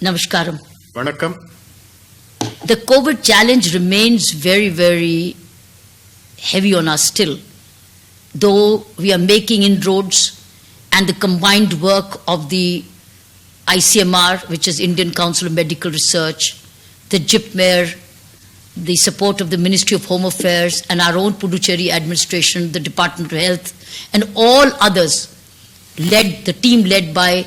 Namaskaram. Vanakkam. The COVID challenge remains very, very heavy on us still. Though we are making inroads and the combined work of the ICMR, which is Indian Council of Medical Research, the JIPMER, the support of the Ministry of Home Affairs and our own Puducherry administration, the Department of Health and all others, the team led by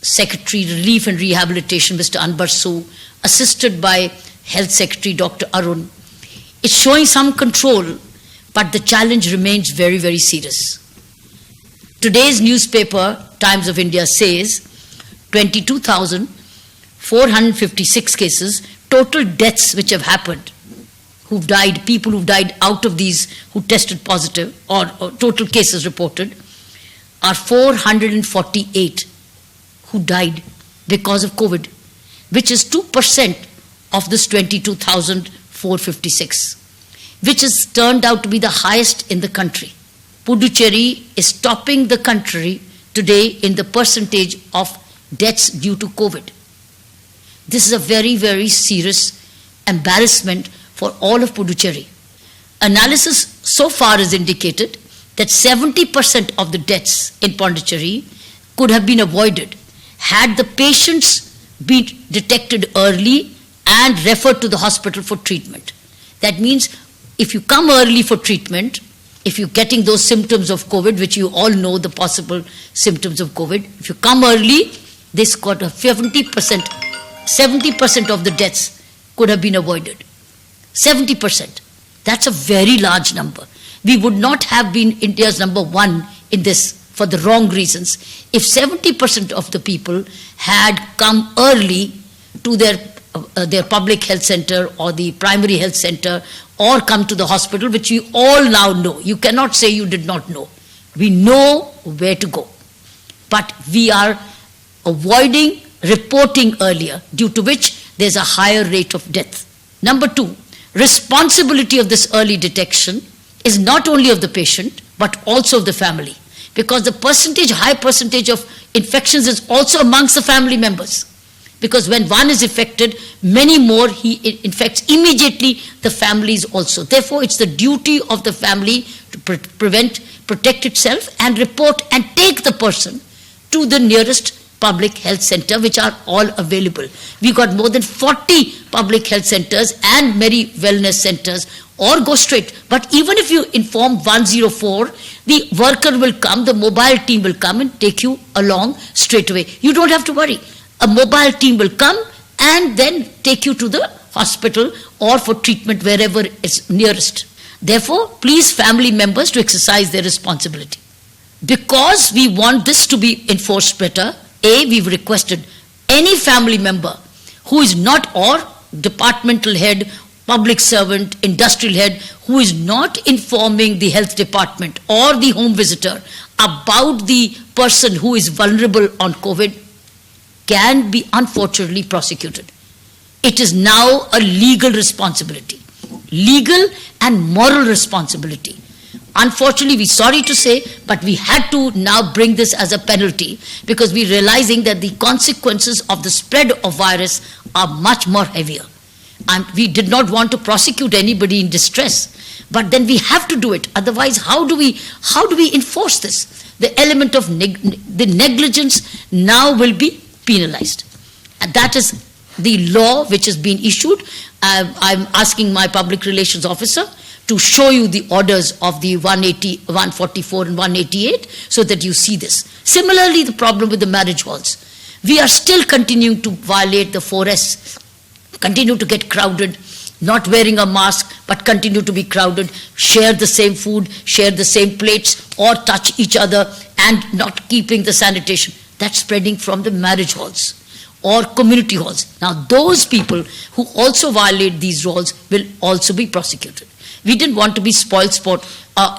Secretary Relief and Rehabilitation, Mr. Anbar Su, assisted by Health Secretary Dr. Arun. It's showing some control, but the challenge remains very, very serious. Today's newspaper, Times of India, says 22,456 cases, total deaths which have happened, who've died, people who've died out of these who tested positive, or total cases reported, are 448 who died because of COVID, which is 2% of this 22,456, which has turned out to be the highest in the country. Puducherry is topping the country today in the percentage of deaths due to COVID. This is a very, very serious embarrassment for all of Puducherry. Analysis so far has indicated that 70% of the deaths in Pondicherry could have been avoided had the patients been detected early and referred to the hospital for treatment. That means if you come early for treatment, if you're getting those symptoms of COVID, which you all know the possible symptoms of COVID, if you come early, this got a 70% of the deaths could have been avoided. 70%. That's a very large number. We would not have been India's number one in this for the wrong reasons if 70% of the people had come early to their public health center or the primary health center or come to the hospital, which you all now know. You cannot say you did not know. We know where to go. But we are avoiding reporting earlier, due to which there's a higher rate of death. Number two, responsibility of this early detection is not only of the patient, but also of the family. Because the high percentage of infections is also amongst the family members. Because when one is affected, many more he infects immediately the families also. Therefore, it's the duty of the family to protect itself and report and take the person to the nearest public health center, which are all available. We got more than 40 public health centers and many wellness centers, or go straight. But even if you inform 104, the worker will come, the mobile team will come and take you along straight away. You don't have to worry. A mobile team will come and then take you to the hospital or for treatment wherever is nearest. Therefore, please family members to exercise their responsibility. Because we want this to be enforced better, we've requested any family member who is not, or departmental head, public servant, industrial head, who is not informing the health department or the home visitor about the person who is vulnerable on COVID can be unfortunately prosecuted. It is now a legal responsibility, legal and moral responsibility. Unfortunately, we're sorry to say, but we had to now bring this as a penalty because we're realizing that the consequences of the spread of virus are much more heavier. And we did not want to prosecute anybody in distress, but then we have to do it. Otherwise, how do we enforce this? The element of the negligence now will be penalized. And that is the law which has been issued. I'm asking my public relations officer to show you the orders of the 180, 144 and 188 so that you see this. Similarly, the problem with the marriage halls. We are still continuing to violate the 4S, continue to get crowded, not wearing a mask, but continue to be crowded, share the same food, share the same plates, or touch each other and not keeping the sanitation. That's spreading from the marriage halls or community halls. Now, those people who also violate these laws will also be prosecuted. We didn't want to be spoiled sport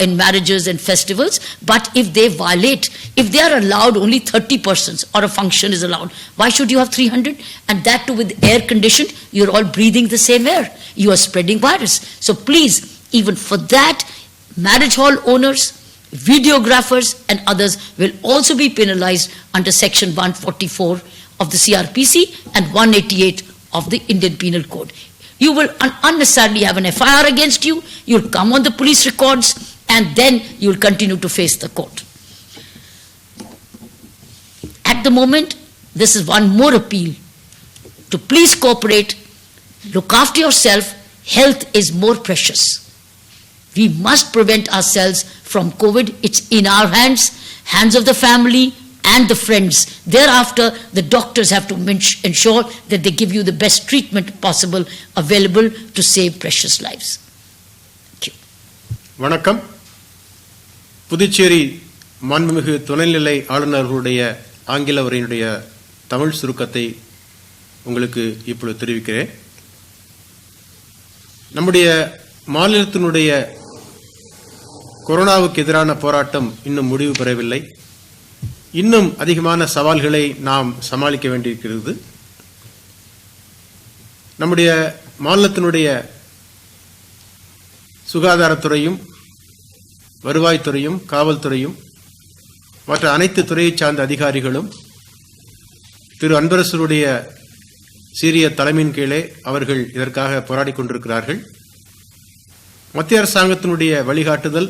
in marriages and festivals, but if they violate, if they are allowed only 30 persons or a function is allowed, why should you have 300? And that too with air conditioned, you're all breathing the same air. You are spreading virus. So please, even for that, marriage hall owners, videographers and others will also be penalized under section 144 of the CRPC and 188 of the Indian Penal Code. You will unnecessarily have an FIR against you, you'll come on the police records, and then you'll continue to face the court. At the moment, this is one more appeal to please cooperate, look after yourself, health is more precious. We must prevent ourselves from COVID. It's in our hands, hands of the family and the friends. Thereafter, the doctors have to ensure that they give you the best treatment possible available to save precious lives. Thank you. வணக்கம். புதுச்சேரி மாண்புமிகு துணைநிலை ஆளுநர்களுடைய ஆங்கில உரையினுடைய தமிழ் சுருக்கத்தை உங்களுக்கு இப்பொழுது தெரிவிக்கிறேன். நம்முடைய மாநிலத்தினுடைய கொரோனாவுக்கு எதிரான போராட்டம் இன்னும் முடிவு பெறவில்லை. இன்னும் அதிகமான சவால்களை நாம் சமாளிக்க வேண்டியிருக்கிறது. நம்முடைய மாநிலத்தினுடைய சுகாதாரத்துறையும் வருவாய்த்துறையும் காவல்துறையும் மற்ற அனைத்து துறையை சார்ந்த அதிகாரிகளும் திரு அன்பரசருடைய சீரிய தலைமையின் கீழே அவர்கள் இதற்காக போராடி கொண்டிருக்கிறார்கள். மத்திய அரசாங்கத்தினுடைய வழிகாட்டுதல்,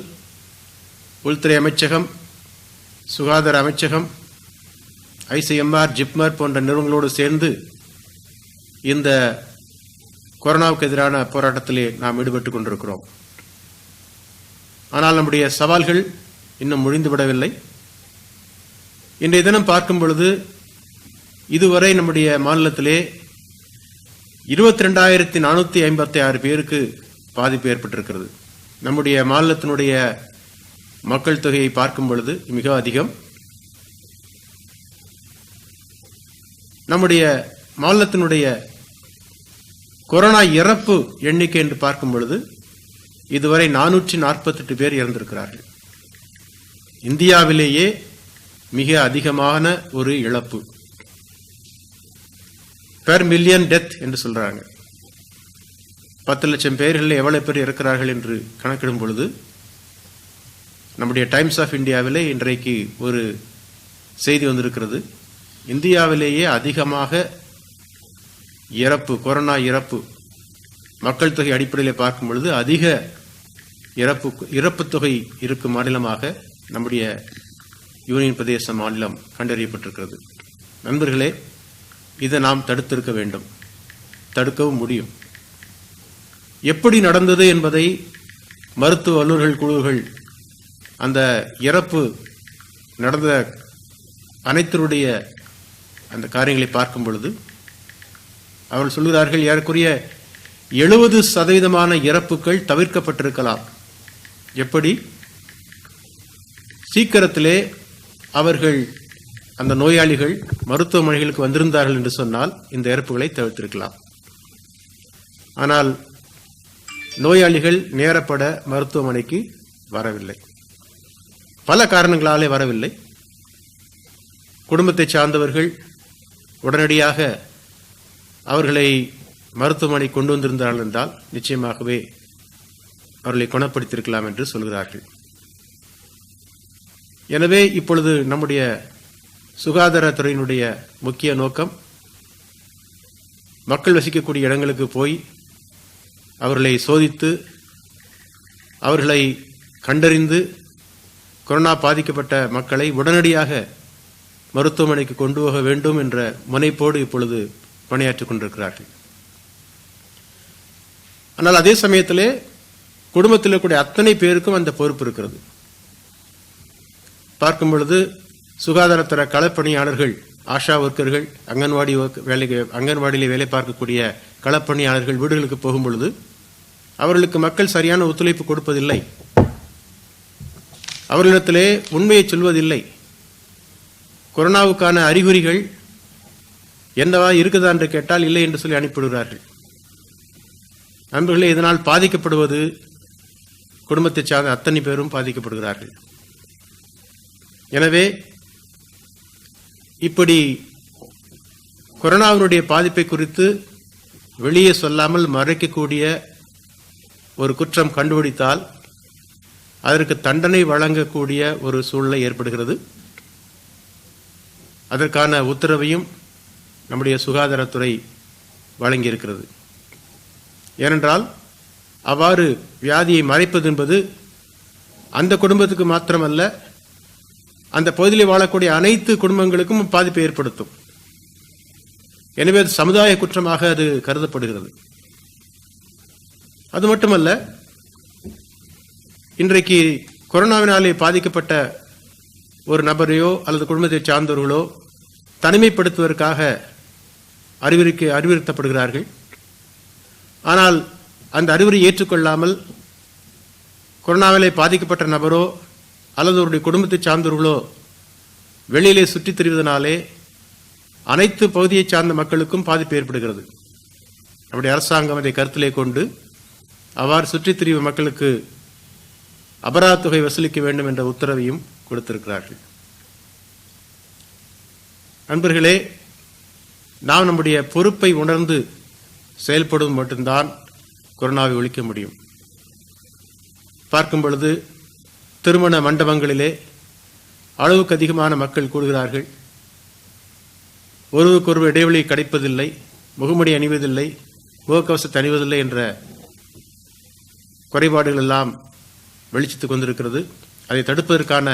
உள்துறை அமைச்சகம், சுகாதார அமைச்சகம், ஐசிஎம்ஆர், ஜிப்மர் போன்ற நிறுவனங்களோடு சேர்ந்து இந்த கொரோனாவுக்கு எதிரான போராட்டத்திலே நாம் ஈடுபட்டுக் கொண்டிருக்கிறோம். ஆனால் நம்முடைய சவால்கள் இன்னும் முடிந்துவிடவில்லை. இன்றைய தினம் பார்க்கும் பொழுது இதுவரை நம்முடைய மாநிலத்திலே 22,456 பேருக்கு பாதிப்பு ஏற்பட்டிருக்கிறது. நம்முடைய மாநிலத்தினுடைய மக்கள் தொகையை பார்க்கும் பொழுது மிக அதிகம். நம்முடைய மாநிலத்தினுடைய கொரோனா இறப்பு எண்ணிக்கை என்று பார்க்கும் பொழுது இதுவரை 448 பேர் இறந்திருக்கிறார்கள். இந்தியாவிலேயே மிக அதிகமான ஒரு இழப்பு. பெர் மில்லியன் டெத் என்று சொல்றாங்க. 10 லட்சம் பேர்கள் எவ்வளவு பேர் இருக்கிறார்கள் என்று கணக்கிடும் பொழுது நம்முடைய டைம்ஸ் ஆஃப் இந்தியாவிலே இன்றைக்கு ஒரு செய்தி வந்திருக்கிறது. இந்தியாவிலேயே அதிகமாக இறப்பு, கொரோனா இறப்பு, மக்கள் தொகை அடிப்படையில் பார்க்கும் பொழுது அதிக இறப்பு தொகை இருக்கும் மாநிலமாக நம்முடைய யூனியன் பிரதேச மாநிலம் கண்டறியப்பட்டிருக்கிறது. நண்பர்களே, இதை நாம் தடுத்திருக்க வேண்டும், தடுக்கவும் முடியும். எப்படி நடந்தது என்பதை மருத்துவ வல்லுநர்கள் குழுக்கள் அந்த இறப்பு நடந்த அனைத்தருடைய அந்த காரியங்களை பார்க்கும் பொழுது அவர்கள் சொல்கிறார்கள், ஏறக்குறைய 70% இறப்புகள் தவிர்க்கப்பட்டிருக்கலாம். எப்படி? சீக்கிரத்திலே அவர்கள் அந்த நோயாளிகள் மருத்துவமனைகளுக்கு வந்திருந்தார்கள் என்று சொன்னால் இந்த இறப்புகளை தவிர்த்திருக்கலாம். ஆனால் நோயாளிகள் நேரப்பட மருத்துவமனைக்கு வரவில்லை. பல காரணங்களாலே வரவில்லை. குடும்பத்தை சார்ந்தவர்கள் உடனடியாக அவர்களை மருத்துவமனை கொண்டு வந்திருந்தார்கள் என்றால் நிச்சயமாகவே அவர்களை குணப்படுத்தியிருக்கலாம் என்று சொல்கிறார்கள். எனவே இப்பொழுது நம்முடைய சுகாதாரத்துறையினுடைய முக்கிய நோக்கம் மக்கள் வசிக்கக்கூடிய இடங்களுக்கு போய் அவர்களை சோதித்து அவர்களை கண்டறிந்து கொரோனா பாதிக்கப்பட்ட மக்களை உடனடியாக மருத்துவமனைக்கு கொண்டு போக வேண்டும் என்ற முனைப்போடு இப்பொழுது பணியாற்றிக் கொண்டிருக்கிறார்கள். ஆனால் அதே சமயத்திலே குடும்பத்தில் இருக்கக்கூடிய அத்தனை பேருக்கும் அந்த பொறுப்பு இருக்கிறது. பார்க்கும் பொழுது சுகாதாரத்துறை களப்பணியாளர்கள், ஆஷா ஒர்க்கர்கள், அங்கன்வாடியிலே வேலை பார்க்கக்கூடிய களப்பணியாளர்கள் வீடுகளுக்கு போகும் பொழுது அவர்களுக்கு மக்கள் சரியான ஒத்துழைப்பு கொடுப்பதில்லை. அவர்களிடத்திலே உண்மையை சொல்வதில்லை. கொரோனாவுக்கான அறிகுறிகள் என்னவா இருக்குதா என்று கேட்டால் இல்லை என்று சொல்லி அனுப்பிவிடுகிறார்கள். நண்பர்களே, இதனால் பாதிக்கப்படுவது குடும்பத்தை சார்ந்த அத்தனை பேரும் பாதிக்கப்படுகிறார்கள். எனவே இப்படி கொரோனாவினுடைய பாதிப்பை குறித்து வெளியே சொல்லாமல் மறைக்கக்கூடிய ஒரு குற்றம் கண்டுபிடித்தால் அதற்கு தண்டனை வழங்கக்கூடிய ஒரு சூழ்நிலை ஏற்படுகிறது. அதற்கான உத்தரவையும் நம்முடைய சுகாதாரத்துறை வழங்கியிருக்கிறது. ஏனென்றால் அவ்வாறு வியாதியை மறைப்பது என்பது அந்த குடும்பத்துக்கு மாத்திரமல்ல, அந்த பகுதியில் வாழக்கூடிய அனைத்து குடும்பங்களுக்கும் பாதிப்பை ஏற்படுத்தும். எனவே அது சமுதாய குற்றமாக அது கருதப்படுகிறது. அது மட்டுமல்ல, இன்றைக்கு கொரோனாவினாலே பாதிக்கப்பட்ட ஒரு நபரையோ அல்லது குடும்பத்தை சார்ந்தவர்களோ தனிமைப்படுத்துவதற்காக அறிவுறுத்தப்படுகிறார்கள். ஆனால் அந்த அறிவுரை ஏற்றுக்கொள்ளாமல் கொரோனாவிலே பாதிக்கப்பட்ட நபரோ அல்லது அவருடைய குடும்பத்தை சார்ந்தவர்களோ வெளியிலே சுற்றித் திரிவதனாலே அனைத்து பகுதியை சார்ந்த மக்களுக்கும் பாதிப்பு ஏற்படுகிறது. அப்படி அரசாங்கம் அதை கருத்திலே கொண்டு அவ்வாறு சுற்றித் திரியும் மக்களுக்கு அபராத தொகை வசூலிக்க வேண்டும் என்ற உத்தரவையும் கொடுத்திருக்கிறார்கள். நண்பர்களே, நாம் நம்முடைய பொறுப்பை உணர்ந்து செயல்படுவது மட்டும்தான் கொரோனாவை ஒழிக்க முடியும். பார்க்கும் பொழுது திருமண மண்டபங்களிலே அளவுக்கு அதிகமான மக்கள் கூடுகிறார்கள். ஒருவருக்கொருவர் இடைவெளி கிடைப்பதில்லை, முகமுடி அணிவதில்லை, முகக்கவசத்தை அணிவதில்லை என்ற குறைபாடுகள் எல்லாம் வெளிச்சத்துக்கு வந்திருக்கிறது. அதை தடுப்பதற்கான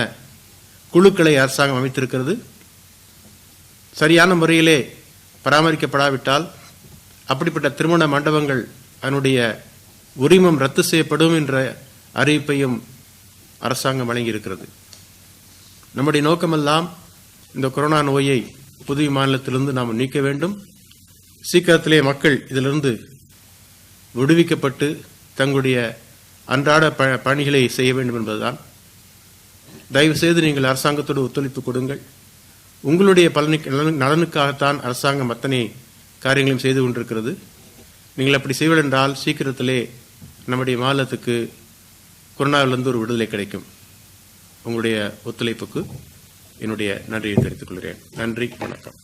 குழுக்களை அரசாங்கம் அமைத்திருக்கிறது. சரியான முறையிலே பராமரிக்கப்படாவிட்டால் அப்படிப்பட்ட திருமண மண்டபங்கள் அதனுடைய உரிமம் ரத்து செய்யப்படும் என்ற அறிவிப்பையும் அரசாங்கம் வழங்கியிருக்கிறது. நம்முடைய நோக்கமெல்லாம் இந்த கொரோனா நோயை புதுவை மாநிலத்திலிருந்து நாம் நீக்க வேண்டும். சீக்கிரத்திலே மக்கள் இதிலிருந்து விடுவிக்கப்பட்டு தங்களுடைய அன்றாட பணிகளை செய்ய வேண்டும் என்பதுதான். தயவு செய்து நீங்கள் அரசாங்கத்தோடு ஒத்துழைப்பு கொடுங்கள். உங்களுடைய நலனுக்காகத்தான் அரசாங்கம் அத்தனை காரியங்களையும் செய்து கொண்டிருக்கிறது. நீங்கள் அப்படி செய்வதென்றால் சீக்கிரத்திலே நம்முடைய மாநிலத்துக்கு கொரோனாவிலிருந்து ஒரு விடுதலை கிடைக்கும். உங்களுடைய ஒத்துழைப்புக்கு என்னுடைய நன்றியை தெரிவித்துக் கொள்கிறேன். நன்றி, வணக்கம்.